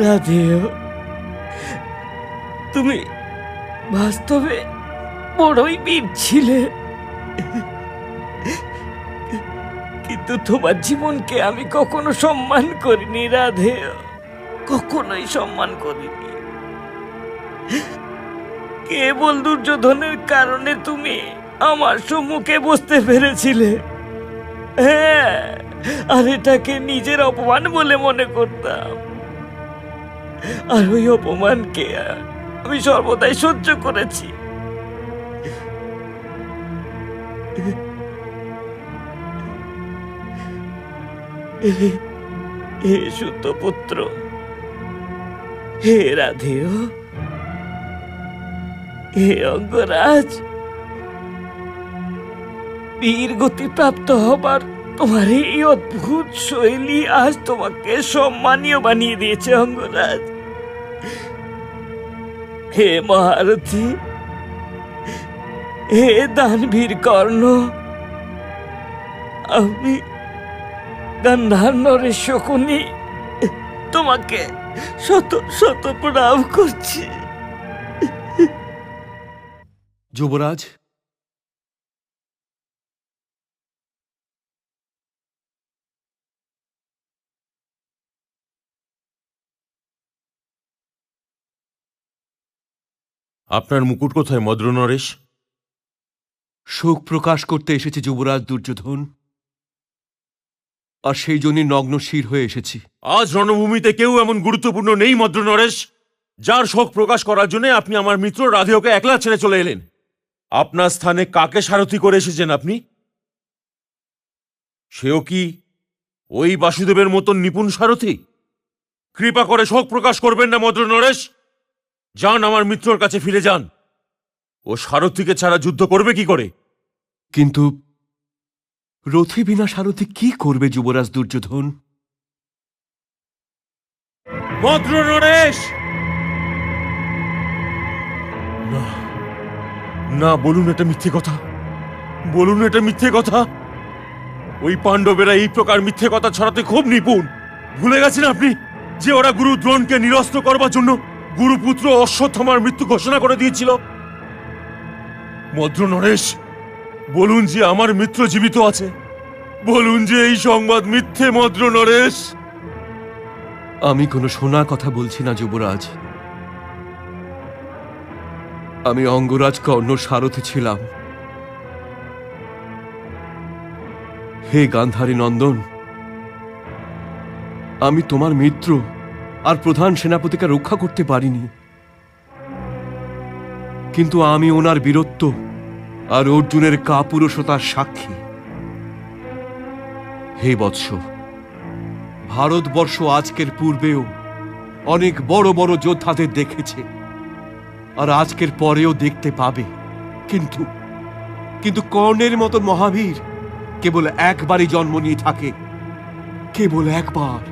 রাধেয়, তুমি বাস্তবে বড়ই বীর ছিলে, কিন্তু তোমার জীবনকে আমি কখনো সম্মান করিনি রাধেয়, কখনোই সম্মান করিনি। কেবল দুর্যোধনের কারণে তুমি আমার সম্মুখে বসতে পেরেছিলে। হ্যাঁ, আর এটাকে নিজের অপমান বলে মনে করতাম, আর ওই অপমানকে আমি সর্বদাই সহ্য করেছি। হে সুতপুত্র, হে রাধেয়, হে অঙ্গরাজ, বীর গতি প্রাপ্ত হবার তোমার এই অদ্ভুত শৈলী আজ তোমাকে সম্মানীয় বানিয়ে দিয়েছে অঙ্গরাজ। হে মহারথী, হে দানবীর কর্ণ, আমি গান্ধার নরেশ শকুনি তোমাকে শত শত প্রণাম করছি। যুবরাজ, আপনার মুকুট কোথায় মদ্র নরেশ? শোক প্রকাশ করতে এসেছে যুবরাজ দুর্যোধন, আর সেই জন্যই নগ্ন শির হয়ে এসেছি। আজ রণভূমিতে কেউ এমন গুরুত্বপূর্ণ নেই মদ্র নরেশ, যার শোক প্রকাশ করার জন্য আপনি আমার মিত্র রাধেয়কে একলা ছেড়ে চলে এলেন। আপনার স্থানে কাকে সারথি করে এসেছেন আপনি? সেও কি ওই বাসুদেবের মতন নিপুণ সারথি? কৃপা করে শোক প্রকাশ করবেন না মদ্র নরেশ, যান আমার মিত্রর কাছে ফিরে যান। ও সারথিকে ছাড়া যুদ্ধ করবে কি করে? কিন্তু রথি বিনা সারথি কি করবে যুবরাজ দুর্যোধন? মদ্র নরেশ! না না, বলুন এটা মিথ্যে কথা, বলুন এটা মিথ্যে কথা। ওই পাণ্ডবেরা এই প্রকার মিথ্যে কথা ছড়াতে খুব নিপুণ। ভুলে গেছেন আপনি যে ওরা গুরু দ্রোণকে নিরস্ত করবার জন্য গুরুপুত্র অশ্বত্থামার মৃত্যু ঘোষণা করে দিয়েছিল? মদ্র নরেশ, বলুন যে আমার মিত্র জীবিত আছে, বলুন যে এই সংবাদ মিথ্যে মদ্র নরেশ। আমি কোনো শোনা কথা বলছি না যুবরাজ, আমি অঙ্গরাজ কর্ণ সারথি ছিলাম। হে গান্ধারী নন্দন, আমি তোমার মিত্র আর প্রধান সেনাপতিকে রক্ষা করতে পারিনি, কিন্তু আমি ওনার বীরত্ব আর অর্জুনের কাপুরুষতার সাক্ষী। হে বৎস, ভারতবর্ষ আজকের পূর্বেও অনেক বড় বড় যোদ্ধাদের দেখেছে, আর আজকের পরেও দেখতে পাবে, কিন্তু কিন্তু কর্ণের মতো মহাবীর কেবল একবারই জন্ম নিয়ে থাকে, কেবল একবার।